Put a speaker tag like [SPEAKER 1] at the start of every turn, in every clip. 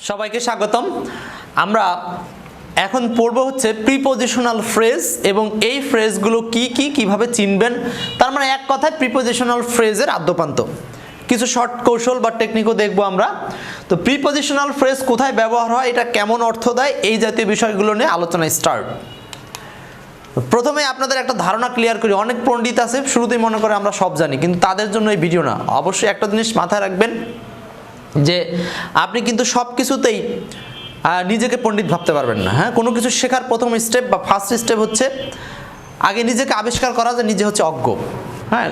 [SPEAKER 1] সবাইকে স্বাগতম। আমরা এখন পড়ব হচ্ছে প্রিপজিশনাল ফ্রেজ এবং এই ফ্রেজগুলো কিভাবে চিনবেন। তার মানে এক কথায় প্রিপজিশনাল ফ্রেজের আদ্যপান্ত কিছু শর্ট কৌশল বা টেকনিকও দেখব আমরা। তো প্রিপজিশনাল ফ্রেজ কোথায় ব্যবহার হয়, এটা কেমন অর্থ দেয়, এই জাতীয় বিষয়গুলো নিয়ে আলোচনা স্টার্ট। প্রথমে আপনাদের একটা ধারণা ক্লিয়ার করি। অনেক পণ্ডিত আছে শুরুতেই মনে করে আমরা সব জানি, কিন্তু তাদের জন্য এই ভিডিও না। অবশ্যই একটা জিনিস মাথায় রাখবেন যে আপনি কিন্তু সব কিছুতেই নিজেকে পণ্ডিত ভাবতে পারবেন না। হ্যাঁ, কোনো কিছু শেখার প্রথম স্টেপ বা ফার্স্ট স্টেপ হচ্ছে আগে নিজেকে আবিষ্কার করা যে নিজে হচ্ছে অজ্ঞ। হ্যাঁ,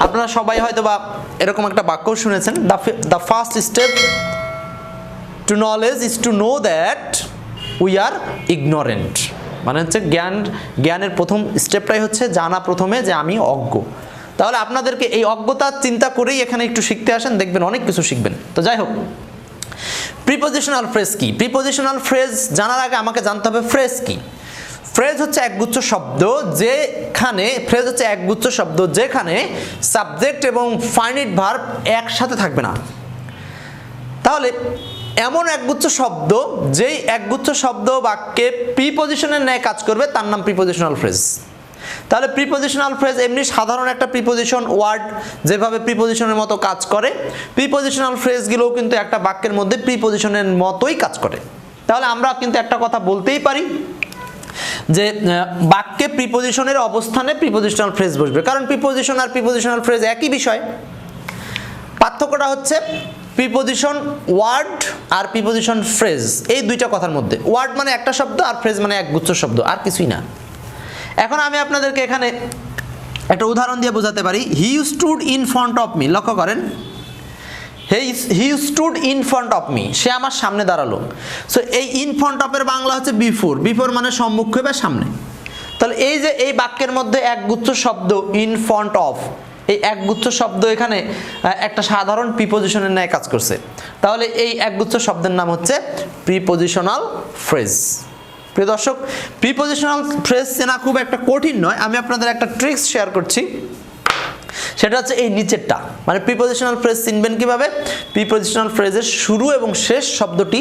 [SPEAKER 1] আপনারা সবাই হয়তো বা এরকম একটা বাক্য শুনেছেন, the first step to knowledge is to know that we are ignorant. মানে হচ্ছে জ্ঞানের প্রথম স্টেপটাই হচ্ছে জানা প্রথমে যে আমি অজ্ঞ। তাহলে আপনাদেরকে এই অজ্ঞতার চিন্তা করেই এখানে একটু শিখতে আসেন, দেখবেন অনেক কিছু শিখবেন। তো যাই হোক, প্রিপজিশনাল ফ্রেজ কি? প্রিপজিশনাল ফ্রেজ জানার আগে আমাকে জানতে হবে ফ্রেজ কি। ফ্রেজ হচ্ছে একগুচ্ছ শব্দ যেখানে সাবজেক্ট এবং ফাইনাইট ভার্ব একসাথে থাকবে না। তাহলে এমন একগুচ্ছ শব্দ যেই একগুচ্ছ শব্দ বাক্যে প্রিপজিশনের ন্যায় কাজ করবে তার নাম প্রিপজিশনাল ফ্রেজ। তাহলে প্রিপজিশনাল ফ্রেজ এমনি সাধারণ একটা প্রিপজিশন ওয়ার্ড যেভাবে প্রিপজিশনের মতো কাজ করে, প্রিপজিশনাল ফ্রেজগুলোও কিন্তু একটা বাক্যের মধ্যে প্রিপজিশনের মতোই কাজ করে। তাহলে আমরা কিন্তু একটা কথা বলতেই পারি যে বাক্যে প্রিপজিশনের অবস্থানে প্রিপজিশনাল ফ্রেজ বসবে, কারণ প্রিপজিশন আর প্রিপজিশনাল ফ্রেজ একই বিষয়। পার্থক্যটা হচ্ছে প্রিপজিশন ওয়ার্ড আর প্রিপজিশন ফ্রেজ এই দুইটা কথার মধ্যে। ওয়ার্ড মানে একটা শব্দ আর ফ্রেজ মানে একগুচ্ছ শব্দ, আর কিছুই না। এখন আমি আপনাদেরকে এখানে একটা উদাহরণ দিয়ে বোঝাতে পারি। He stood in front of me. লক্ষ্য করেন, he stood in front of me, সে আমার সামনে দাঁড়ালো। সো এই ইন ফ্রন্ট অফের বাংলা হচ্ছে বিফোর। বিফোর মানে সম্মুখে বা সামনে। তাহলে এই যে এই বাক্যের মধ্যে একগুচ্ছ শব্দ ইন ফ্রন্ট অফ, এই একগুচ্ছ শব্দ এখানে একটা সাধারণ প্রিপজিশনের ন্যায় কাজ করছে। তাহলে এই একগুচ্ছ শব্দের নাম হচ্ছে প্রিপজিশনাল ফ্রেজ। প্রিয় দর্শক, প্রিপজিশনাল ফ্রেজ চেনা খুব একটা কঠিন নয়। আমি আপনাদের একটা ট্রিক্স শেয়ার করছি, সেটা হচ্ছে এই নিচেরটা। মানে প্রিপজিশনাল ফ্রেজ চিনবেন কিভাবে? প্রিপজিশনাল ফ্রেজের শুরু এবং শেষ শব্দটি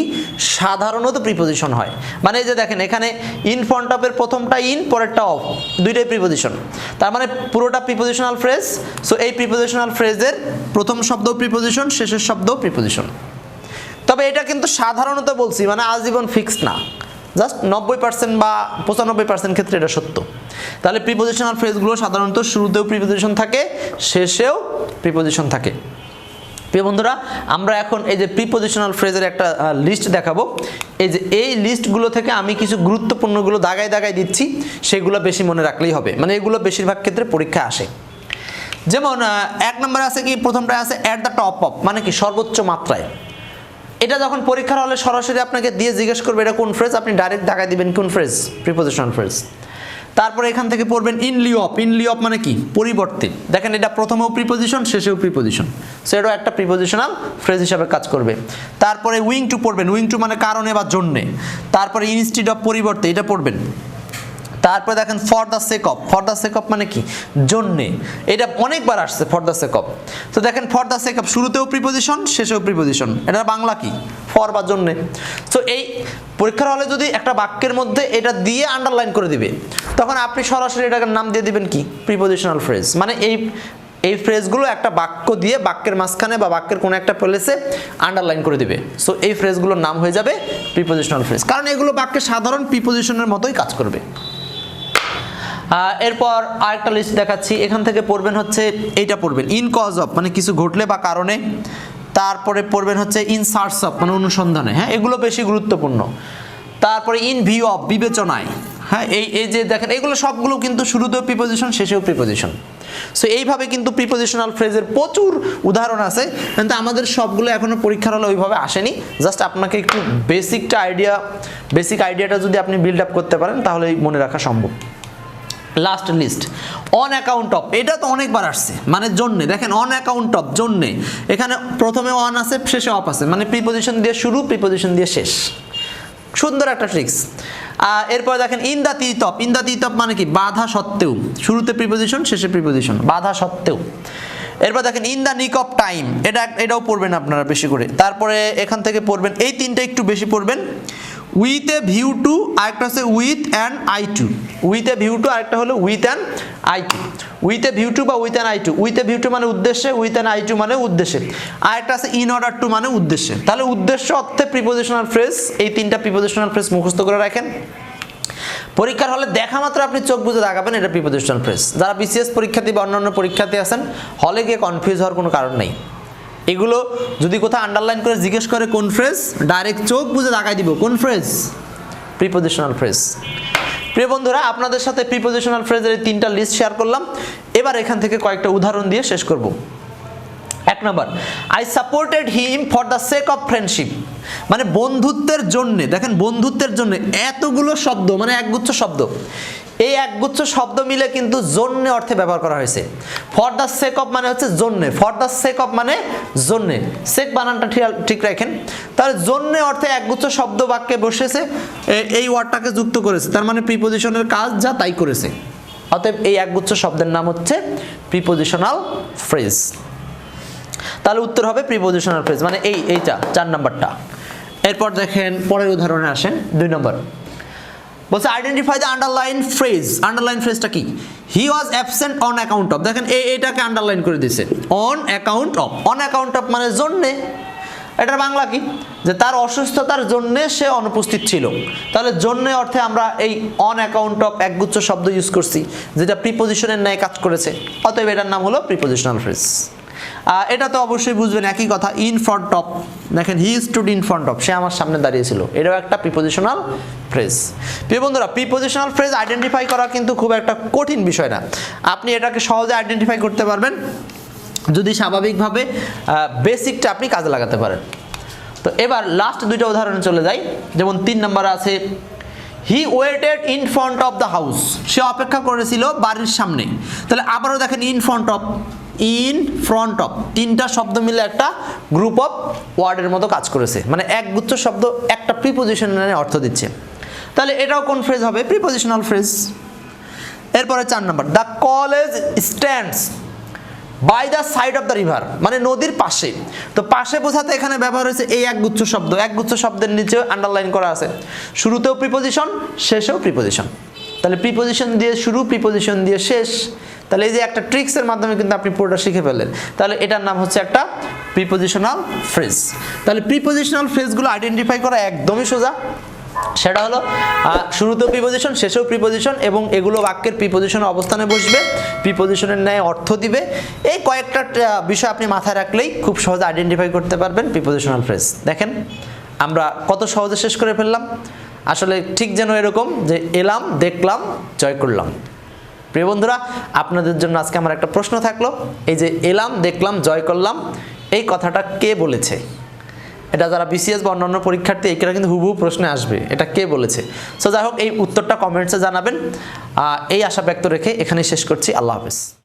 [SPEAKER 1] সাধারণত প্রিপজিশন হয়। মানে এই যে দেখেন, এখানে ইন ফ্রন্ট অফের প্রথমটা ইন, পরেরটা অফ, দুইটাই প্রিপজিশন। তার মানে পুরোটা প্রিপজিশনাল ফ্রেজ। সো এই প্রিপজিশনাল ফ্রেজের প্রথম শব্দ প্রিপজিশন, শেষের শব্দ প্রিপজিশন। তবে এটা কিন্তু সাধারণত বলছি, মানে আজীবন ফিক্সড না, জাস্ট 90% বা 95% ক্ষেত্রে এটা সত্য। তাহলে প্রিপজিশনাল ফ্রেজগুলো সাধারণত শুরুতেও প্রিপজিশন থাকে, শেষেও প্রিপজিশন থাকে। প্রিয় বন্ধুরা, আমরা এখন এই যে প্রিপজিশনাল ফ্রেজের একটা লিস্ট দেখাবো। এই যে এই লিস্টগুলো থেকে আমি কিছু গুরুত্বপূর্ণগুলো দাগায় দিচ্ছি, সেগুলো বেশি মনে রাখলেই হবে। মানে এগুলো বেশিরভাগ ক্ষেত্রে পরীক্ষায় আসে। যেমন এক নম্বরে আছে কি, প্রথমটা আছে অ্যাট দ্য টপ অফ, মানে কি সর্বোচ্চ মাত্রায়। এটা যখন পরীক্ষার হলে সরাসরি আপনাকে দিয়ে জিজ্ঞেস করবে এটা কোন ফ্রেজ, আপনি ডাইরেক্ট ঢাকায় দিবেন কোন ফ্রেজ, প্রিপজিশনাল ফ্রেজ। তারপরে এখান থেকে পড়বেন in Liu of. In Liu of মানে কি পরিবর্তে। দেখেন এটা প্রথমেও প্রিপজিশন, শেষেও প্রিপজিশন, সো এটাও একটা প্রিপজিশনাল ফ্রেজ হিসাবে কাজ করবে। তারপরে উইং টু পড়বেন। উইং টু মানে কারণে বা জন্যে। তারপরে ইনস্টিড অফ পরিবর্তে, এটা পড়বেন। তারপরে দেখেন for the sake of. For the sake of মানে কি জন্যে, এটা অনেকবার আসছে ফর দ্য সেক অফ। তো দেখেন ফর দ্য সেক অফ শুরুতেও প্রিপজিশন, শেষেও প্রিপজিশন, এটা বাংলা কি ফর বা জন্যে। সো এই পরীক্ষার হলে যদি একটা বাক্যের মধ্যে এটা দিয়ে আন্ডারলাইন করে দিবে, তখন আপনি সরাসরি এটাকে নাম দিয়ে দিবেন কি প্রিপজিশনাল ফ্রেজ। মানে এই ফ্রেজগুলো একটা বাক্য দিয়ে বাক্যের মাঝখানে বা বাক্যের কোনো একটা প্লেসে আন্ডারলাইন করে দিবে। সো এই ফ্রেজগুলোর নাম হয়ে যাবে প্রিপজিশনাল ফ্রেজ, কারণ এগুলো বাক্যের সাধারণ প্রিপজিশনের মতোই কাজ করবে। এরপর আরেকটা লিস্ট দেখাচ্ছি, এখান থেকে পড়বেন হচ্ছে এইটা পড়বেন ইন কজ অফ, মানে কিছু ঘটলে বা কারণে। তারপরে পড়বেন হচ্ছে ইন সার্চ অফ, মানে অনুসন্ধানে। হ্যাঁ, এগুলো বেশি গুরুত্বপূর্ণ। তারপরে ইন ভিউ অফ, বিবেচনায়। হ্যাঁ, এই যে দেখেন এগুলো সবগুলো কিন্তু শুরুতেও প্রিপজিশন, শেষেও প্রিপজিশন। সো এইভাবে কিন্তু প্রিপজিশনাল ফ্রেজের প্রচুর উদাহরণ আছে, কিন্তু আমাদের সবগুলো এখনো পরীক্ষার হলে ওইভাবে আসেনি। জাস্ট আপনাকে একটু বেসিক আইডিয়াটা যদি আপনি বিল্ড আপ করতে পারেন তাহলেই মনে রাখা সম্ভব। Last list on account of, এটা তো অনেকবার আসছে, মানে জন্যে। দেখেন অন অ্যাকাউন্ট অফ, জন্যে, এখানে প্রথমে অন আছে, শেষে অফ আছে, মানে প্রিপজিশন দিয়ে শুরু, প্রিপজিশন দিয়ে শেষ। সুন্দর একটা ট্রিক্স। এরপর দেখেন in the teeth of. In the teeth of মানে কি বাধা সত্ত্বেও, শুরুতে প্রিপজিশন, শেষে প্রিপজিশন, বাধা সত্ত্বেও। এরপর দেখেন ইন দ্য নিক অফ টাইম, এটাও পড়বেন আপনারা বেশি করে। তারপরে এখান থেকে পড়বেন এই তিনটা একটু বেশি পড়বেন। উইথ এ ভিউ টু, আরেকটা হচ্ছে with an eye to. With a view to, আরেকটা হলো with an eye to. With a view to বা with an eye to. With a view to মানে উদ্দেশ্যে, উইথ অ্যান আই টু মানে উদ্দেশ্যে, আরেকটা আছে ইন অর্ডার টু মানে উদ্দেশ্যে। তাহলে উদ্দেশ্য অর্থে প্রিপোজিশনাল ফ্রেজ, এই তিনটা প্রিপোজিশনাল ফ্রেজ মুখস্থ করে রাখেন। পরীক্ষার হলে দেখা মাত্র আপনি চোখ বুজে তাকাবেন, এটা প্রিপোজিশনাল ফ্রেজ। যারা বিসিএস পরীক্ষার্থী বা অন্যান্য পরীক্ষার্থী আছেন, হলে গিয়ে কনফিউজ হওয়ার কোনো কারণ নেই। এগুলো যদি কোথাও আন্ডারলাইন করে জিজ্ঞেস করে কোন ফ্রেজ, ডাইরেক্ট চোখ বুজে তাকাই দিব, কোন ফ্রেজ? Prepositional phrase. প্রিয় বন্ধুরা, আপনাদের সাথে প্রিপোজিশনাল ফ্রেজের এই তিনটা লিস্ট শেয়ার করলাম। এবার এখান থেকে কয়েকটা উদাহরণ দিয়ে শেষ করব। 1 নম্বর, I supported him for the sake of friendship, মানে বন্ধুত্বের জন্য। দেখেন বন্ধুত্বের জন্য এতগুলো শব্দ, মানে একগুচ্ছ শব্দ, এই একগুচ্ছ শব্দ মিলে কিন্তু জন্য অর্থে ব্যবহার করা হয়েছে। ফর দ্য সেক অফ মানে হচ্ছে জন্য, ফর দ্য সেক অফ মানে জন্য, সেক বানানটা ঠিক রাখেন। তাহলে জন্য অর্থে একগুচ্ছ শব্দ বাক্যে বসেছে, এই ওয়ার্ডটাকে যুক্ত করেছে, তার মানে প্রিপোজিশনের কাজ যা তাই করেছে। অতএব এই একগুচ্ছ শব্দের নাম হচ্ছে প্রিপোজিশনাল ফ্রেজ। তাহলে উত্তর হবে প্রিপোজিশনাল ফ্রেজ, মানে এইটা 4 নাম্বারটা। এরপর দেখেন পরের উদাহরণে আসেন, 2 নম্বর বলছে identify the underline phrase. Underline ফ্রেজটা কি? He was absent on account of. দেখেন এইটাকে আন্ডারলাইন করে দিয়েছে, on account of. On account of মানে জন্যে, এটার বাংলা কি? যে তার অসুস্থতার জন্যে সে অনুপস্থিত ছিল। তাহলে জন্যে অর্থে আমরা এই অন অ্যাকাউন্ট অফ একগুচ্ছ শব্দ ইউজ করছি, যেটা প্রিপোজিশনের ন্যায় কাজ করেছে। অতএব এটার নাম হলো প্রিপোজিশনাল ফ্রেজ। এটা তো অবশ্যই বুঝবেন একই কথা, ইন ফ্রন্ট অফ। দেখেন he stood in front of, সে আমার সামনে দাঁড়িয়েছিল, এটাও একটা প্রিপোজিশনাল ফ্রেজ। প্রিয় বন্ধুরা, প্রিপোজিশনাল ফ্রেজ আইডেন্টিফাই করা কিন্তু খুব একটা কঠিন বিষয় না, আপনি এটাকে সহজে আইডেন্টিফাই করতে পারবেন যদি স্বাভাবিকভাবে বেসিকটা আপনি কাজে লাগাতে পারেন। তো এবার লাস্ট 2টা উদাহরণে চলে যাই। যেমন 3 নম্বরে আছে he waited in front of the house, সে অপেক্ষা করেছিল বাড়ির সামনে। তাহলে আবারও দেখেন in front of, in front of, তিনটা শব্দ মিলে একটা গ্রুপ অফ ওয়ার্ডের মতো কাজ করেছে, মানে একগুচ্ছ শব্দ একটা প্রিপোজিশনের অর্থ দিচ্ছে। তাহলে এটাও কোন ফ্রেজ হবে? Prepositional phrase. এরপরে 4 নম্বর, the college stands by the side of the river, মানে নদীর পাশে। তো পাশে বোঝাতে এখানে ব্যবহার হয়েছে এই একগুচ্ছ শব্দ, একগুচ্ছ শব্দের নিচেও আন্ডারলাইন করা আছে, শুরুতেও প্রিপোজিশন, শেষেও প্রিপোজিশন। তাহলে প্রিপোজিশন দিয়ে শুরু, প্রিপোজিশন দিয়ে শেষ। তাহলে এই যে একটা ট্রিক্সের মাধ্যমে কিন্তু আপনি পুরোটা শিখে ফেললেন। তাহলে এটার নাম হচ্ছে একটা প্রিপোজিশনাল ফ্রেজ। তাহলে প্রিপোজিশনাল ফ্রেজগুলো আইডেন্টিফাই করা একদমই সোজা। সেটা হলো শুরুতেও প্রিপোজিশন, শেষেও প্রিপোজিশন, এবং এগুলো বাক্যের প্রিপোজিশনের অবস্থানে বসবে, প্রিপোজিশনের ন্যায় অর্থ দিবে। এই কয়েকটা বিষয় আপনি মাথায় রাখলেই খুব সহজে আইডেন্টিফাই করতে পারবেন প্রিপোজিশনাল ফ্রেজ। দেখেন আমরা কত সহজে শেষ করে ফেললাম। আসলে ঠিক যেন এরকম যে এলাম, দেখলাম, জয় করলাম। প্রিয় বন্ধুরা, আপনাদের জন্য আজকে আমার একটা প্রশ্ন থাকলো, এই যে এলাম, দেখলাম, জয় করলাম, এই কথাটা কে বলেছে? এটা যারা বিসিএস বা অন্যান্য পরীক্ষার্থী, এটা কিন্তু হুবহু প্রশ্নে আসবে, এটা কে বলেছে। সো যাই হোক, এই উত্তরটা কমেন্টসে জানাবেন। এই আশা ব্যক্ত রেখে এখানেই শেষ করছি। আল্লাহ হাফেজ।